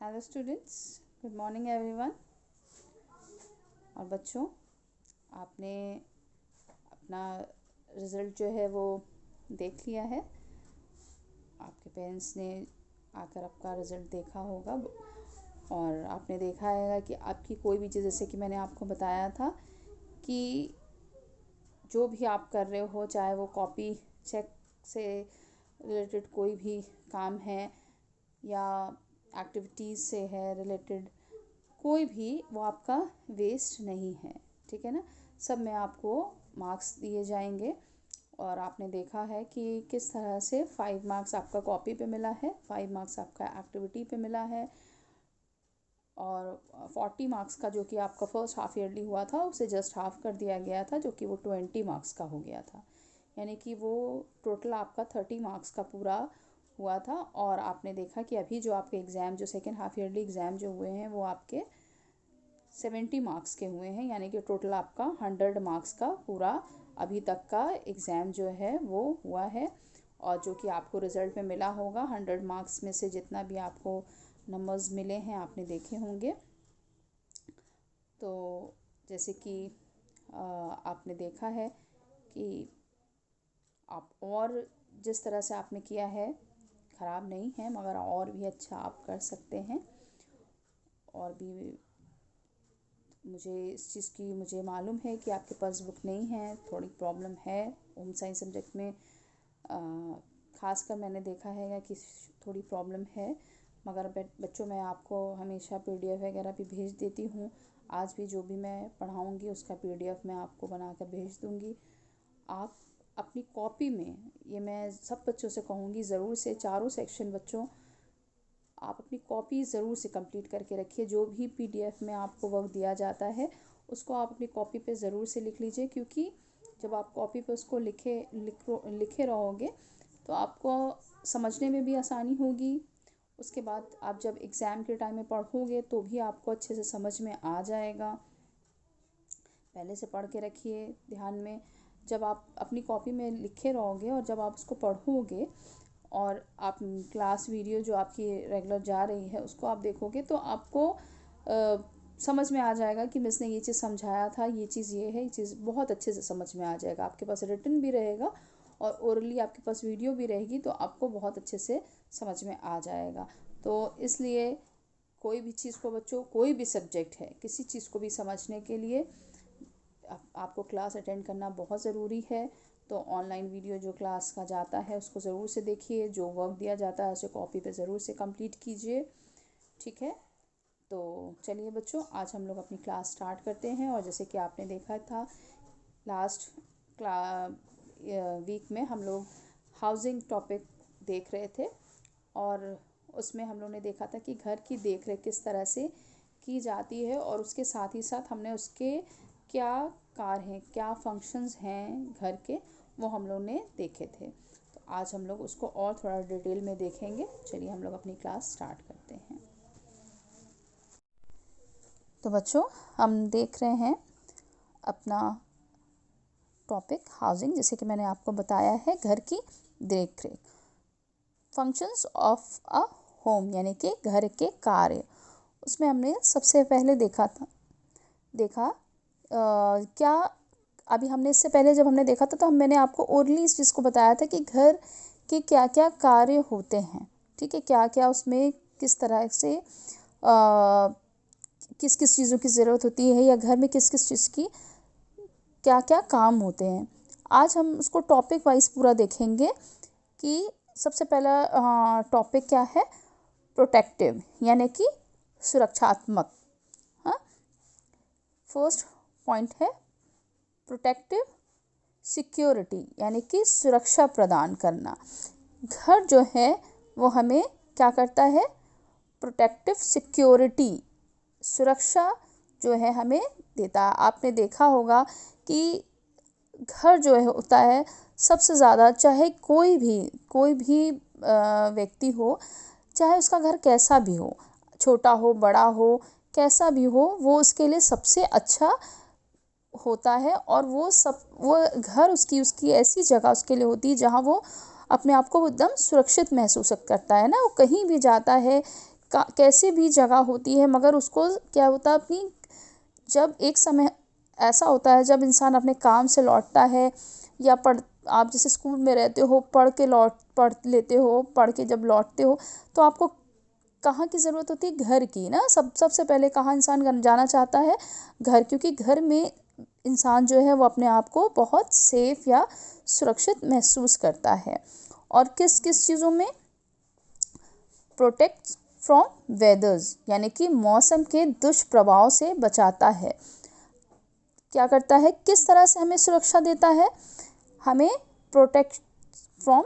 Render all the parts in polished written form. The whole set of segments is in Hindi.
Hello students, good morning everyone. और बच्चों, आपने अपना रिज़ल्ट जो है वो देख लिया है। आपके पेरेंट्स ने आकर आपका रिज़ल्ट देखा होगा और आपने देखा है कि आपकी कोई भी चीज़, जैसे कि मैंने आपको बताया था कि जो भी आप कर रहे हो, चाहे वो कॉपी चेक से रिलेटेड कोई भी काम है या एक्टिविटीज़ से है रिलेटेड, कोई भी वो आपका वेस्ट नहीं है। ठीक है ना। सब में आपको मार्क्स दिए जाएंगे। और आपने देखा है कि किस तरह से 5 मार्क्स आपका कॉपी पे मिला है, 5 मार्क्स आपका एक्टिविटी पे मिला है और 40 मार्क्स का जो कि आपका फर्स्ट हाफ ईयरली हुआ था उसे जस्ट हाफ कर दिया गया था, जो कि वो 20 मार्क्स का हो गया था। यानी कि वो टोटल आपका 30 मार्क्स का पूरा हुआ था। और आपने देखा कि अभी जो आपके एग्ज़ाम, जो सेकेंड हाफ ईयरली एग्ज़ाम जो हुए हैं वो आपके 70 मार्क्स के हुए हैं। यानी कि टोटल आपका 100 मार्क्स का पूरा अभी तक का एग्ज़ाम जो है वो हुआ है। और जो कि आपको रिज़ल्ट में मिला होगा, 100 मार्क्स में से जितना भी आपको नंबर्स मिले हैं आपने देखे होंगे। तो जैसे कि आपने देखा है कि आप और जिस तरह से आपने किया है ख़राब नहीं है, मगर और भी अच्छा आप कर सकते हैं। और भी मुझे इस चीज़ की मुझे मालूम है कि आपके पास बुक नहीं है, थोड़ी प्रॉब्लम है होम साइंस सब्जेक्ट में। ख़ासकर मैंने देखा है कि थोड़ी प्रॉब्लम है, मगर बच्चों मैं आपको हमेशा PDF वगैरह भी भेज देती हूँ। आज भी जो भी मैं पढ़ाऊँगी उसका PDF मैं आपको बनाकर भेज दूँगी। आप अपनी कॉपी में, ये मैं सब बच्चों से कहूँगी, ज़रूर से चारों सेक्शन बच्चों आप अपनी कॉपी ज़रूर से कंप्लीट करके रखिए। जो भी PDF में आपको वर्क दिया जाता है उसको आप अपनी कॉपी पे ज़रूर से लिख लीजिए, क्योंकि जब आप कॉपी पे उसको लिखे रहोगे तो आपको समझने में भी आसानी होगी। उसके बाद आप जब एग्ज़ाम के टाइम में पढ़ोगे तो भी आपको अच्छे से समझ में आ जाएगा। पहले से पढ़ के रखिए ध्यान में। जब आप अपनी कॉपी में लिखे रहोगे और जब आप उसको पढ़ोगे और आप क्लास वीडियो जो आपकी रेगुलर जा रही है उसको आप देखोगे तो आपको समझ में आ जाएगा कि मिस ने ये चीज़ समझाया था, ये चीज़ ये है, ये चीज़ बहुत अच्छे से समझ में आ जाएगा। आपके पास रिटन भी रहेगा और ओरली आपके पास वीडियो भी रहेगी, तो आपको बहुत अच्छे से समझ में आ जाएगा। तो इसलिए कोई भी चीज़ को बच्चों, कोई भी सब्जेक्ट है, किसी चीज़ को भी समझने के लिए आपको क्लास अटेंड करना बहुत ज़रूरी है। तो ऑनलाइन वीडियो जो क्लास का जाता है उसको ज़रूर से देखिए, जो वर्क दिया जाता है उसे कॉपी पे ज़रूर से कंप्लीट कीजिए। ठीक है। तो चलिए बच्चों, आज हम लोग अपनी क्लास स्टार्ट करते हैं। और जैसे कि आपने देखा था लास्ट वीक में हम लोग हाउसिंग टॉपिक देख रहे थे और उसमें हम लोग ने देखा था कि घर की देख रेख किस तरह से की जाती है और उसके साथ ही साथ हमने उसके क्या कार्य हैं, क्या फंक्शंस हैं घर के, वो हम लोग ने देखे थे। तो आज हम लोग उसको और थोड़ा डिटेल में देखेंगे। चलिए हम लोग अपनी क्लास स्टार्ट करते हैं। तो बच्चों, हम देख रहे हैं अपना टॉपिक हाउसिंग, जैसे कि मैंने आपको बताया है घर की देख रेख, फंक्शंस ऑफ अ होम यानी कि घर के कार्य। उसमें हमने सबसे पहले देखा क्या अभी हमने इससे पहले जब हमने देखा था तो मैंने आपको ओरली इस चीज़ को बताया था कि घर के क्या क्या कार्य होते हैं। ठीक है, क्या क्या उसमें किस तरह से किस किस चीज़ों की ज़रूरत होती है या घर में किस किस चीज़ की क्या क्या काम होते हैं। आज हम उसको टॉपिक वाइज पूरा देखेंगे कि सबसे पहला टॉपिक क्या है, प्रोटेक्टिव यानी कि सुरक्षात्मक। हाँ, फर्स्ट पॉइंट है प्रोटेक्टिव सिक्योरिटी यानी कि सुरक्षा प्रदान करना। घर जो है वो हमें क्या करता है, प्रोटेक्टिव सिक्योरिटी, सुरक्षा जो है हमें देता है। आपने देखा होगा कि घर जो है होता है सबसे ज़्यादा, चाहे कोई भी व्यक्ति हो, चाहे उसका घर कैसा भी हो, छोटा हो बड़ा हो, कैसा भी हो, वो उसके लिए सबसे अच्छा होता है। और वो घर उसकी ऐसी जगह उसके लिए होती है जहाँ वो अपने आप को एकदम सुरक्षित महसूस करता है ना। वो कहीं भी जाता है, कैसे भी जगह होती है, मगर उसको क्या होता है, अपनी जब एक समय ऐसा होता है जब इंसान अपने काम से लौटता है या आप जैसे स्कूल में रहते हो, पढ़ लेते हो, पढ़ के जब लौटते हो तो आपको कहाँ की ज़रूरत होती है, घर की ना। सबसे पहले कहाँ इंसान जाना चाहता है, घर, क्योंकि घर में इंसान जो है वो अपने आप को बहुत सेफ या सुरक्षित महसूस करता है। और किस किस चीज़ों में, प्रोटेक्ट फ्रॉम वेदर्स, यानी कि मौसम के दुष्प्रभाव से बचाता है। क्या करता है, किस तरह से हमें सुरक्षा देता है, हमें प्रोटेक्ट फ्रॉम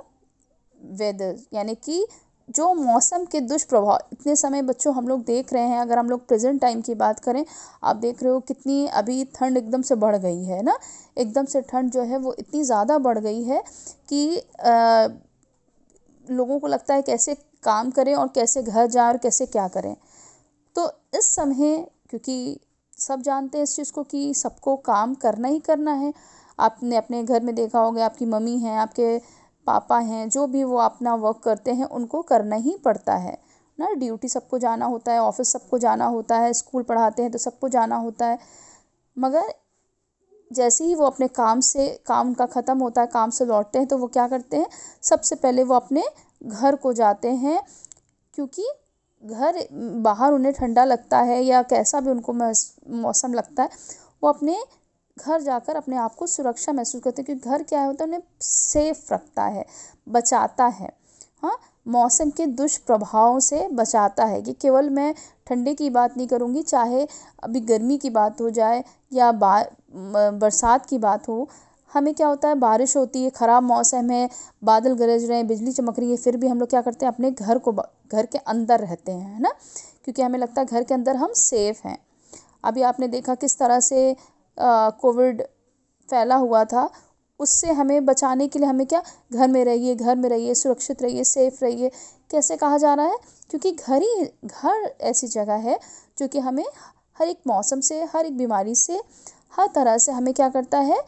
वेदर्स, यानी कि जो मौसम के दुष्प्रभाव इतने समय बच्चों हम लोग देख रहे हैं। अगर हम लोग प्रेजेंट टाइम की बात करें, आप देख रहे हो कितनी अभी ठंड एकदम से बढ़ गई है ना। एकदम से ठंड जो है वो इतनी ज़्यादा बढ़ गई है कि लोगों को लगता है कैसे काम करें और कैसे घर जाए और कैसे क्या करें। तो इस समय, क्योंकि सब जानते हैं इस चीज़ को कि सबको काम करना ही करना है। आपने अपने घर में देखा होगा, आपकी मम्मी हैं, आपके पापा हैं, जो भी वो अपना वर्क करते हैं उनको करना ही पड़ता है ना। ड्यूटी सबको जाना होता है, ऑफिस सबको जाना होता है, स्कूल पढ़ाते हैं तो सबको जाना होता है। मगर जैसे ही वो अपने काम का ख़त्म होता है, काम से लौटते हैं, तो वो क्या करते हैं, सबसे पहले वो अपने घर को जाते हैं। क्योंकि घर, बाहर उन्हें ठंडा लगता है या कैसा भी उनको मौसम लगता है, वो अपने घर जाकर अपने आप को सुरक्षा महसूस करते हैं। क्योंकि घर क्या होता है, उन्हें सेफ रखता है, बचाता है। हाँ, मौसम के दुष्प्रभावों से बचाता है। कि केवल मैं ठंडे की बात नहीं करूँगी, चाहे अभी गर्मी की बात हो जाए या बरसात की बात हो। हमें क्या होता है, बारिश होती है, ख़राब मौसम है, बादल गरज रहे हैं, बिजली चमक रही है, फिर भी हम लोग क्या करते हैं, अपने घर के अंदर रहते हैं, है ना। क्योंकि हमें लगता है घर के अंदर हम सेफ़ हैं। अभी आपने देखा किस तरह से कोविड फैला हुआ था, उससे हमें बचाने के लिए हमें क्या, घर में रहिए, सुरक्षित रहिए, सेफ रहिए। कैसे कहा जा रहा है, क्योंकि घर ऐसी जगह है जो कि हमें हर एक मौसम से, हर एक बीमारी से, हर तरह से हमें क्या करता है,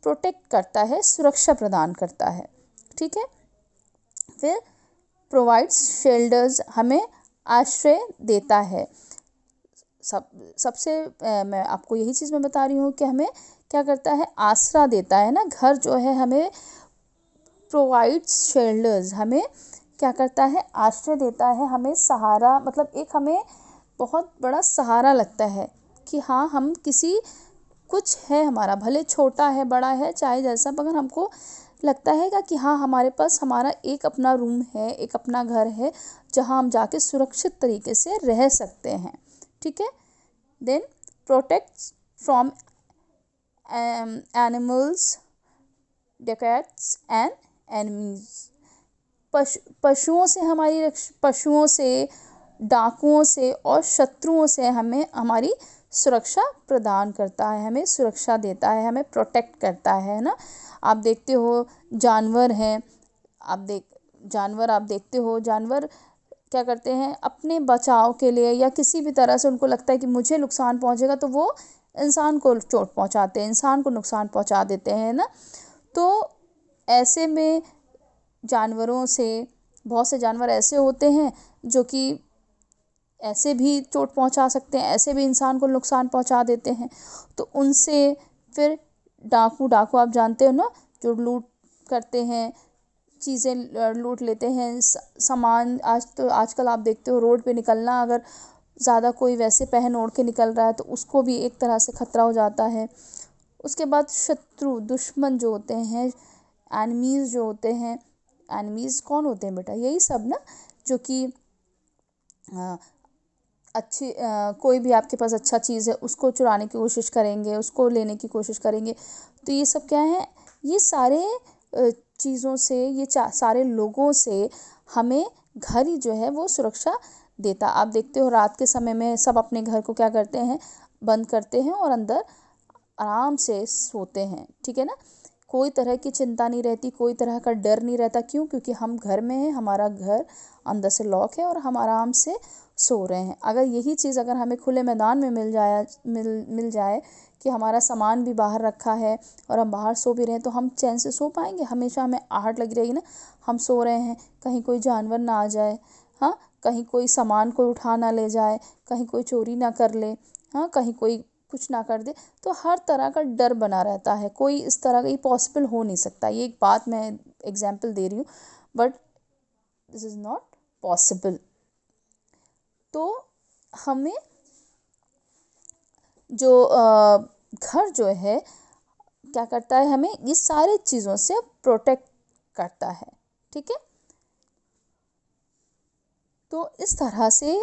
प्रोटेक्ट करता है, सुरक्षा प्रदान करता है। ठीक है। फिर प्रोवाइड्स शेल्टर्स, हमें आश्रय देता है। सबसे मैं आपको यही चीज़ मैं बता रही हूँ कि हमें क्या करता है, आसरा देता है ना। घर जो है हमें प्रोवाइड्स शेल्टर्स, हमें क्या करता है, आश्रय देता है, हमें सहारा, मतलब एक हमें बहुत बड़ा सहारा लगता है कि हाँ, हम किसी कुछ है हमारा, भले छोटा है बड़ा है चाहे जैसा, मगर हमको लगता है कि हाँ, हमारे पास हमारा एक अपना रूम है, एक अपना घर है, जहाँ हम जाके सुरक्षित तरीके से रह सकते हैं। ठीक है। Then protects from animals, dacoits and enemies, पशुओं से हमारी पशुओं से, डाकुओं से और शत्रुओं से हमें हमारी सुरक्षा प्रदान करता है, हमें सुरक्षा देता है, हमें प्रोटेक्ट करता है ना। आप देखते हो जानवर हैं, जानवर आप देखते हो, जानवर क्या करते हैं, अपने बचाव के लिए या किसी भी तरह से उनको लगता है कि मुझे नुकसान पहुंचेगा, तो वो इंसान को चोट पहुंचाते हैं, इंसान को नुकसान पहुंचा देते हैं ना। तो ऐसे में जानवरों से, बहुत से जानवर ऐसे होते हैं जो कि ऐसे भी चोट पहुंचा सकते हैं, ऐसे भी इंसान को नुकसान पहुंचा देते हैं। तो उनसे फिर डाकू आप जानते हो ना, जो लूट करते हैं, चीज़ें लूट लेते हैं, सामान। आजकल आप देखते हो रोड पे निकलना, अगर ज़्यादा कोई वैसे पहन ओढ़ के निकल रहा है तो उसको भी एक तरह से खतरा हो जाता है। उसके बाद शत्रु, दुश्मन जो होते हैं, एनिमीज़ जो होते हैं। एनिमीज़ कौन होते हैं बेटा, यही सब ना, जो कि कोई भी आपके पास अच्छा चीज़ है उसको चुराने की कोशिश करेंगे, उसको लेने की कोशिश करेंगे। तो ये सब क्या है, ये सारे चीज़ों से, ये सारे लोगों से हमें घर ही जो है वो सुरक्षा देता। आप देखते हो रात के समय में सब अपने घर को क्या करते हैं, बंद करते हैं और अंदर आराम से सोते हैं। ठीक है ना। कोई तरह की चिंता नहीं रहती, कोई तरह का डर नहीं रहता। क्यों? क्योंकि हम घर में हैं, हमारा घर अंदर से लॉक है और हम आराम से सो रहे हैं। अगर यही चीज़ अगर हमें खुले मैदान में मिल जाए कि हमारा सामान भी बाहर रखा है और हम बाहर सो भी रहे हैं, तो हम चैन से सो पाएंगे? हमेशा हमें आहट लगी रहेगी ना, हम सो रहे हैं, कहीं कोई जानवर ना आ जाए, हाँ, कहीं कोई सामान कोई उठा ना ले जाए, कहीं कोई चोरी ना कर ले, हाँ, कहीं कोई कुछ ना कर दे, तो हर तरह का डर बना रहता है। कोई इस तरह का ये पॉसिबल हो नहीं सकता। ये एक बात मैं एग्जाम्पल दे रही हूँ, but this is not possible. तो हमें जो घर जो है क्या करता है, हमें ये सारी चीज़ों से प्रोटेक्ट करता है। ठीक है, तो इस तरह से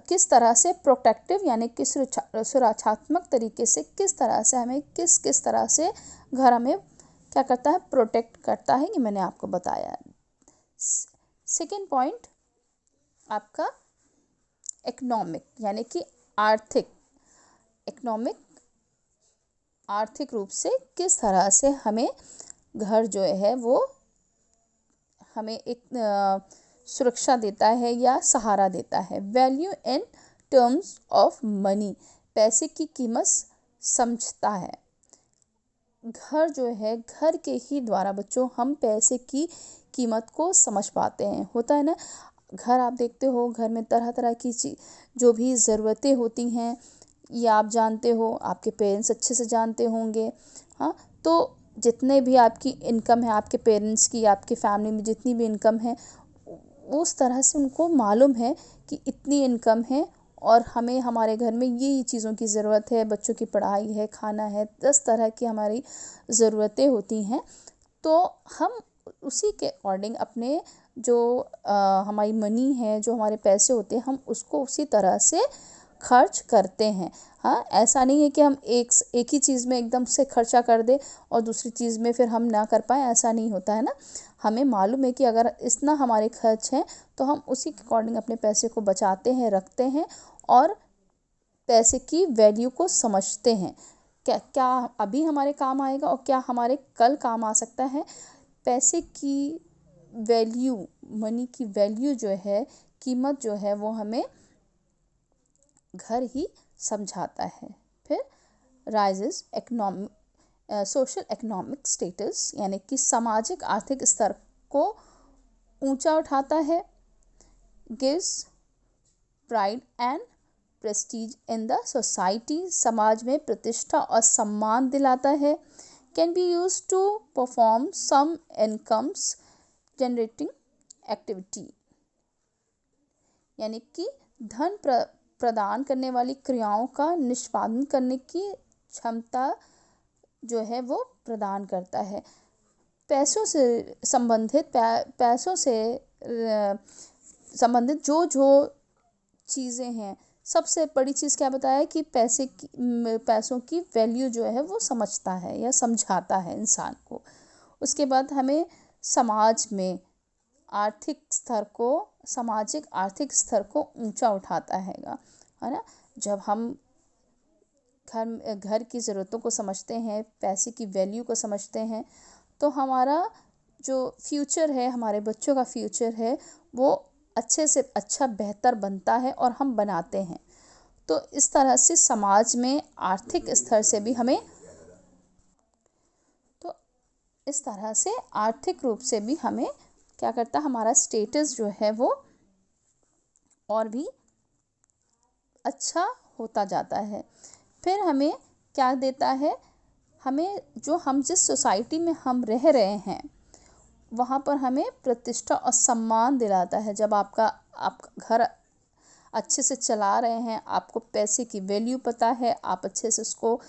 किस तरह से प्रोटेक्टिव यानी कि सुरक्षात्मक तरीके से किस तरह से हमें किस तरह से घर हमें क्या करता है, प्रोटेक्ट करता है, ये मैंने आपको बताया। सेकेंड पॉइंट आपका इकोनॉमिक यानी कि इकोनॉमिक आर्थिक रूप से किस तरह से हमें घर जो है वो हमें एक सुरक्षा देता है या सहारा देता है। Value in terms of money, पैसे की कीमत समझता है। घर जो है, घर के ही द्वारा बच्चों हम पैसे की कीमत को समझ पाते हैं। होता है ना, घर आप देखते हो, घर में तरह तरह की जो भी ज़रूरतें होती हैं, ये आप जानते हो, आपके पेरेंट्स अच्छे से जानते होंगे। हाँ, तो जितने भी आपकी इनकम है, आपके पेरेंट्स की, आपके फैमिली में जितनी भी इनकम है, उस तरह से उनको मालूम है कि इतनी इनकम है और हमें हमारे घर में ये चीज़ों की ज़रूरत है, बच्चों की पढ़ाई है, खाना है, 10 तरह की हमारी ज़रूरतें होती हैं। तो हम उसी के अकॉर्डिंग अपने जो हमारी मनी है, जो हमारे पैसे होते हैं, हम उसको उसी तरह से खर्च करते हैं। हाँ, ऐसा नहीं है कि हम एक ही चीज़ में एकदम से खर्चा कर दें और दूसरी चीज़ में फिर हम ना कर पाएँ, ऐसा नहीं होता है ना। हमें मालूम है कि अगर इतना हमारे खर्च हैं तो हम उसी के अकॉर्डिंग अपने पैसे को बचाते हैं, रखते हैं और पैसे की वैल्यू को समझते हैं। क्या क्या अभी हमारे काम आएगा और क्या हमारे कल काम आ सकता है। पैसे की वैल्यू, मनी की वैल्यू जो है, कीमत जो है, वो हमें घर ही समझाता है। फिर raises economic social economic status यानी कि सामाजिक आर्थिक स्तर को ऊंचा उठाता है। Gives pride and prestige in the society, समाज में प्रतिष्ठा और सम्मान दिलाता है। Can be use to perform some incomes generating activity, यानी कि धन प्रदान करने वाली क्रियाओं का निष्पादन करने की क्षमता जो है वो प्रदान करता है। पैसों से संबंधित पैसों से संबंधित जो जो चीज़ें हैं, सबसे बड़ी चीज़ क्या बताया कि पैसों की वैल्यू जो है वो समझता है या समझाता है इंसान को। उसके बाद हमें समाज में सामाजिक आर्थिक स्तर को ऊंचा उठाता है ना। जब हम घर की ज़रूरतों को समझते हैं, पैसे की वैल्यू को समझते हैं, तो हमारा जो फ्यूचर है, हमारे बच्चों का फ्यूचर है, वो अच्छे से अच्छा बेहतर बनता है और हम बनाते हैं। तो इस तरह से समाज में आर्थिक स्तर से भी हमें तो इस तरह से आर्थिक रूप से भी हमें क्या करता है, हमारा स्टेटस जो है वो और भी अच्छा होता जाता है। फिर हमें क्या देता है, हमें हम जिस सोसाइटी में हम रह रहे हैं वहाँ पर हमें प्रतिष्ठा और सम्मान दिलाता है। जब आप घर अच्छे से चला रहे हैं, आपको पैसे की वैल्यू पता है, आप अच्छे से उसको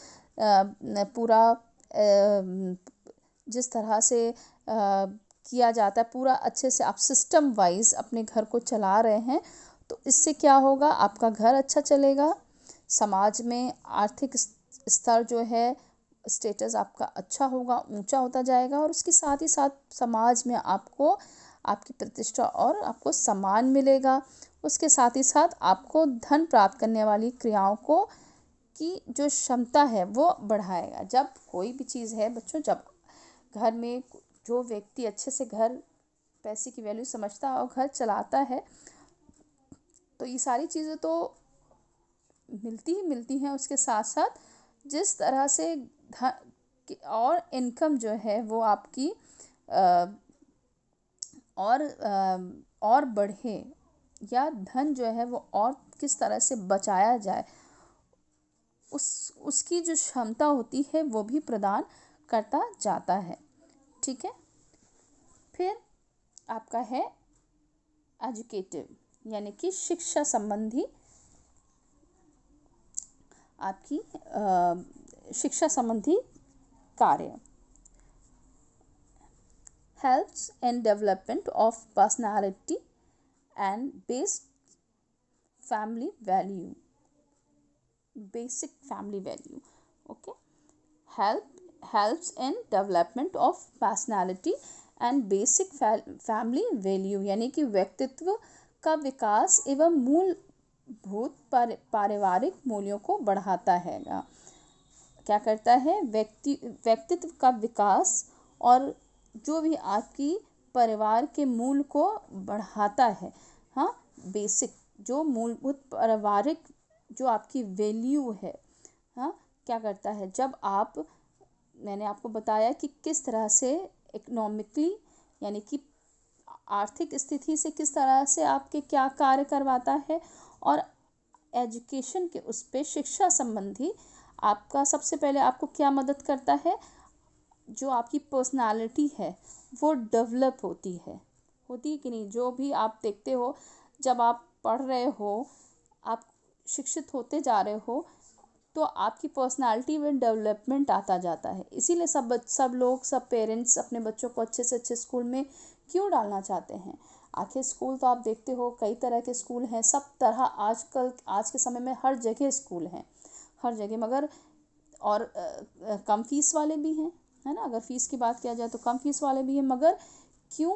पूरा जिस तरह से किया जाता है, पूरा अच्छे से आप सिस्टम वाइज अपने घर को चला रहे हैं, तो इससे क्या होगा, आपका घर अच्छा चलेगा, समाज में आर्थिक स्तर जो है, स्टेटस आपका अच्छा होगा, ऊंचा होता जाएगा और उसके साथ ही साथ समाज में आपको आपकी प्रतिष्ठा और आपको सम्मान मिलेगा। उसके साथ ही साथ आपको धन प्राप्त करने वाली क्रियाओं को की जो क्षमता है वो बढ़ाएगा। जब कोई भी चीज़ है बच्चों, जब घर में जो व्यक्ति अच्छे से पैसे की वैल्यू समझता है और घर चलाता है, तो ये सारी चीज़ें तो मिलती हैं। उसके साथ साथ जिस तरह से और इनकम जो है वो आपकी और बढ़े, या धन जो है वो और किस तरह से बचाया जाए, उसकी जो क्षमता होती है वो भी प्रदान करता जाता है। ठीक है। फिर आपका है एजुकेटिव यानी कि शिक्षा संबंधी, आपकी शिक्षा संबंधी कार्य। helps in development of personality and family value basic family value okay helps in development of personality and basic family value यानी कि व्यक्तित्व का विकास एवं मूलभूत पारिवारिक मूल्यों को बढ़ाता है। क्या करता है? व्यक्तित्व का विकास और जो भी आपकी परिवार के मूल को बढ़ाता है। हाँ, बेसिक जो मूलभूत पारिवारिक जो आपकी वैल्यू है, हाँ, क्या करता है? जब मैंने आपको बताया कि किस तरह से इकोनॉमिकली यानी कि आर्थिक स्थिति से किस तरह से आपके क्या कार्य करवाता है, और एजुकेशन के उस पे शिक्षा संबंधी आपका सबसे पहले आपको क्या मदद करता है? जो आपकी पर्सनालिटी है वो डेवलप होती है कि नहीं? जो भी आप देखते हो, जब आप पढ़ रहे हो, आप शिक्षित होते जा रहे हो, तो आपकी पर्सनालिटी में डेवलपमेंट आता जाता है। इसीलिए सब लोग, सब पेरेंट्स अपने बच्चों को अच्छे से अच्छे स्कूल में क्यों डालना चाहते हैं? आखिर स्कूल तो आप देखते हो कई तरह के स्कूल हैं, सब तरह आजकल आज के समय में हर जगह स्कूल हैं, हर जगह, मगर और कम फीस वाले भी हैं, है ना? अगर फ़ीस की बात किया जाए तो कम फीस वाले भी हैं, मगर क्यों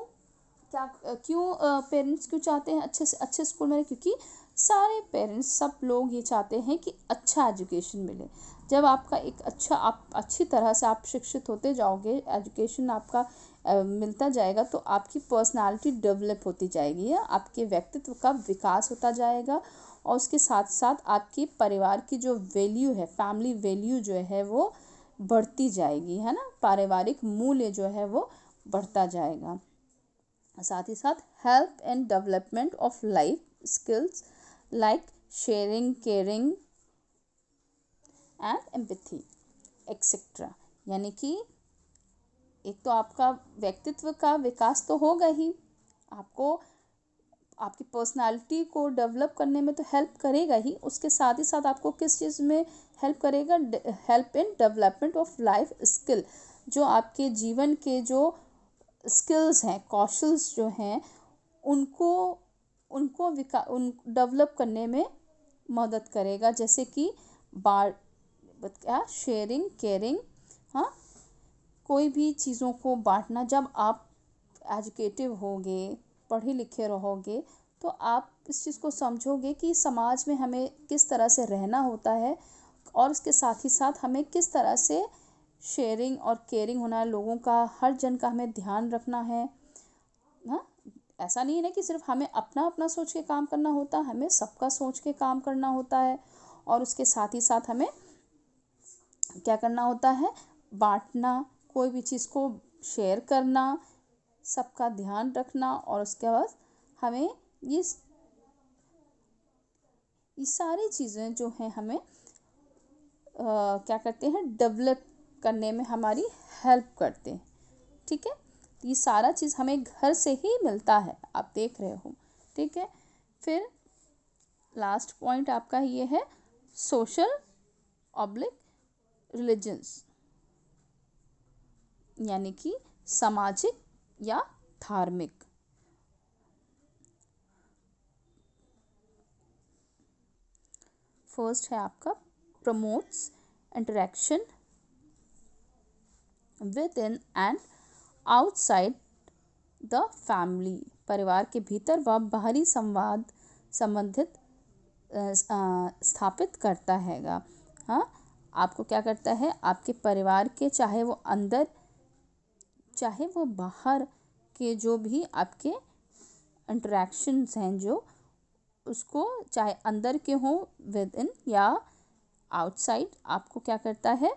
पेरेंट्स क्यों चाहते हैं अच्छे से अच्छे स्कूल में? क्योंकि सारे पेरेंट्स, सब लोग ये चाहते हैं कि अच्छा एजुकेशन मिले। जब आपका एक आप अच्छी तरह से आप शिक्षित होते जाओगे, एजुकेशन आपका मिलता जाएगा, तो आपकी पर्सनालिटी डेवलप होती जाएगी, या आपके व्यक्तित्व का विकास होता जाएगा, और उसके साथ साथ आपकी परिवार की जो वैल्यू है, फैमिली वैल्यू जो है वो बढ़ती जाएगी, है ना? पारिवारिक मूल्य जो है वो बढ़ता जाएगा। साथ ही साथ help in development of life skills like sharing, caring and empathy etcetera. यानी कि एक तो आपका व्यक्तित्व का विकास तो होगा ही, आपको आपकी पर्सनालिटी को डेवलप करने में तो हेल्प करेगा ही, उसके साथ ही साथ आपको किस चीज़ में हेल्प करेगा? Help in development of life skill, जो आपके जीवन के जो स्किल्स हैं, कौशल्स जो हैं, उनको डेवलप करने में मदद करेगा। जैसे कि शेयरिंग, केयरिंग, हाँ, कोई भी चीज़ों को बांटना। जब आप एजुकेटिव होगे, पढ़े लिखे रहोगे, तो आप इस चीज़ को समझोगे कि समाज में हमें किस तरह से रहना होता है, और इसके साथ ही साथ हमें किस तरह से शेयरिंग और केयरिंग होना है, लोगों का, हर जन का हमें ध्यान रखना है। हाँ, ऐसा नहीं है ना कि सिर्फ हमें अपना सोच के काम करना होता, हमें सबका सोच के काम करना होता है, और उसके साथ ही साथ हमें क्या करना होता है? बांटना, कोई भी चीज़ को शेयर करना, सबका ध्यान रखना, और उसके बाद हमें ये सारी चीज़ें जो हैं हमें क्या करते हैं? डेवलप करने में हमारी हेल्प करते हैं। ठीक है, ये सारा चीज़ हमें घर से ही मिलता है, आप देख रहे हो। ठीक है, फिर लास्ट पॉइंट आपका ये है सोशल ऑब्लिक रिलीजन्स, यानी कि सामाजिक या धार्मिक। फर्स्ट है आपका promotes interaction with in and outside the family, परिवार के भीतर व बाहरी संबंधित स्थापित करता हैगा। हाँ, आपको क्या करता है? आपके परिवार के, चाहे वो अंदर चाहे वो बाहर के जो भी आपके इंटरेक्शंस हैं, जो उसको चाहे अंदर के हों विद इन या आउटसाइड, आपको क्या करता है?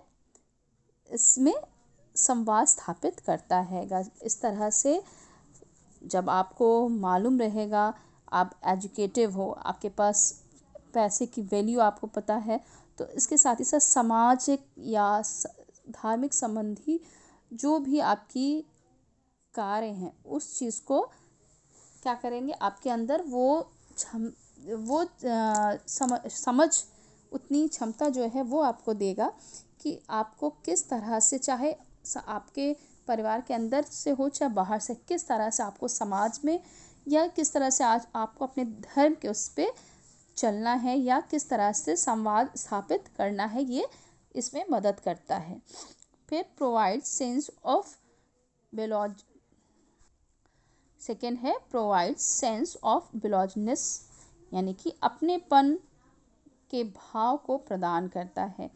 इसमें संवाद स्थापित करता है। इस तरह से जब आपको मालूम रहेगा, आप एजुकेटिव हो, आपके पास पैसे की वैल्यू आपको पता है, तो इसके साथ ही साथ सामाजिक या धार्मिक संबंधी जो भी आपकी कार्य हैं उस चीज़ को क्या करेंगे, आपके अंदर वो समझ उतनी क्षमता जो है वो आपको देगा कि आपको किस तरह से, चाहे आपके परिवार के अंदर से हो चाहे बाहर से, किस तरह से आपको समाज में या किस तरह से आज आपको अपने धर्म के उस पर चलना है या किस तरह से संवाद स्थापित करना है, ये इसमें मदद करता है। फिर provide sense of belong, second है प्रोवाइड सेंस ऑफ बिलॉन्गिंगनेस, यानी कि अपनेपन के भाव को प्रदान करता है।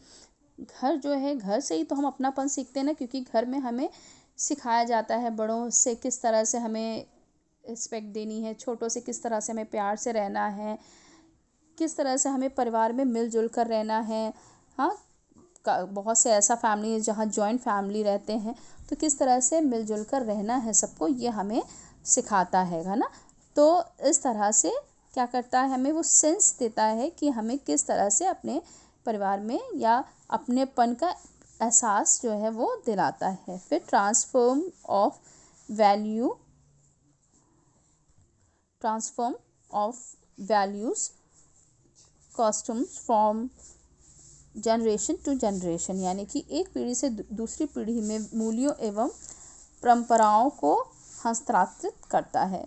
घर जो है, घर से ही तो हम अपनापन सीखते हैं ना, क्योंकि घर में हमें सिखाया जाता है बड़ों से किस तरह से हमें रिस्पेक्ट देनी है, छोटों से किस तरह से हमें प्यार से रहना है, किस तरह से हमें परिवार में मिलजुल कर रहना है। हाँ, बहुत से ऐसा फैमिली है जहाँ जॉइंट फैमिली रहते हैं, तो किस तरह से मिलजुल कर रहना है सबको, ये हमें सिखाता है ना। तो इस तरह से क्या करता है, हमें वो सेंस देता है कि हमें किस तरह से अपने परिवार में या अपनेपन का एहसास जो है वो दिलाता है। फिर transform of values customs from generation to generation, यानी कि एक पीढ़ी से दूसरी पीढ़ी में मूल्यों एवं परंपराओं को हस्तांतरित करता है।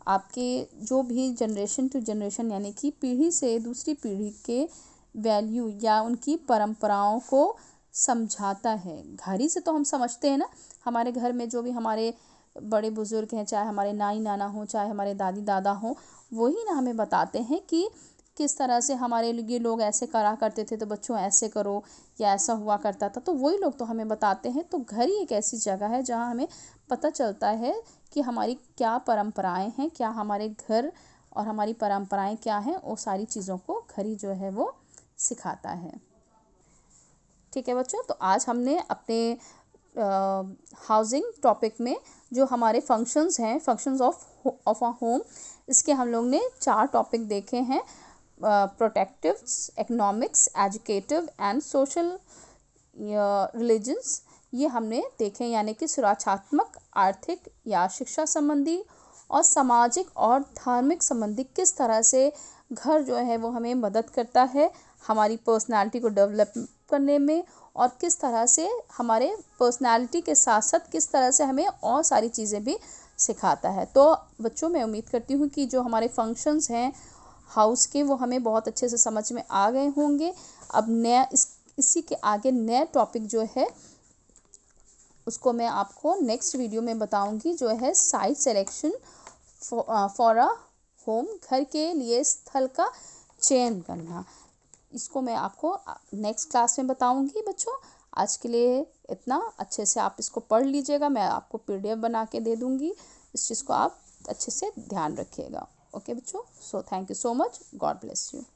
आपके जो भी जनरेशन टू जनरेशन यानी कि पीढ़ी से दूसरी पीढ़ी के वैल्यू या उनकी परंपराओं को समझाता है। घर ही से तो हम समझते हैं ना, हमारे घर में जो भी हमारे बड़े बुजुर्ग हैं, चाहे हमारे नाई नाना हो, चाहे हमारे दादी दादा हो, वही ना हमें बताते हैं कि किस तरह से हमारे लिए लोग ऐसे करा करते थे तो बच्चों ऐसे करो, या ऐसा हुआ करता था, तो वही लोग तो हमें बताते हैं। तो घर ही एक ऐसी जगह है जहाँ हमें पता चलता है कि हमारी क्या परंपराएं हैं, क्या हमारे घर और हमारी परंपराएं क्या हैं, वो सारी चीज़ों को घर ही जो है वो सिखाता है। ठीक है बच्चों, तो आज हमने अपने हाउसिंग टॉपिक में जो हमारे फंक्शंस हैं, फंक्शंस ऑफ अ होम, इसके हम लोग ने 4 टॉपिक देखे हैं। Protective, economics, educative and social religions, ये हमने देखे, यानी कि सुरक्षात्मक, आर्थिक या शिक्षा संबंधी और सामाजिक और धार्मिक संबंधी किस तरह से घर जो है वो हमें मदद करता है हमारी पर्सनालिटी को डेवलप करने में, और किस तरह से हमारे पर्सनालिटी के साथ साथ किस तरह से हमें और सारी चीज़ें भी सिखाता है। तो बच्चों, मैं उम्मीद करती हूँ कि जो हमारे फंक्शंस हैं हाउस के, वो हमें बहुत अच्छे से समझ में आ गए होंगे। अब नया इसी के आगे नया टॉपिक जो है उसको मैं आपको नेक्स्ट वीडियो में बताऊंगी, जो है site selection for a home, घर के लिए स्थल का चयन करना। इसको मैं आपको नेक्स्ट क्लास में बताऊंगी बच्चों। आज के लिए इतना, अच्छे से आप इसको पढ़ लीजिएगा, मैं आपको PDF बना के दे दूंगी, इस चीज़ को आप अच्छे से ध्यान रखिएगा। ओके बच्चों, so thank you so much, God bless you.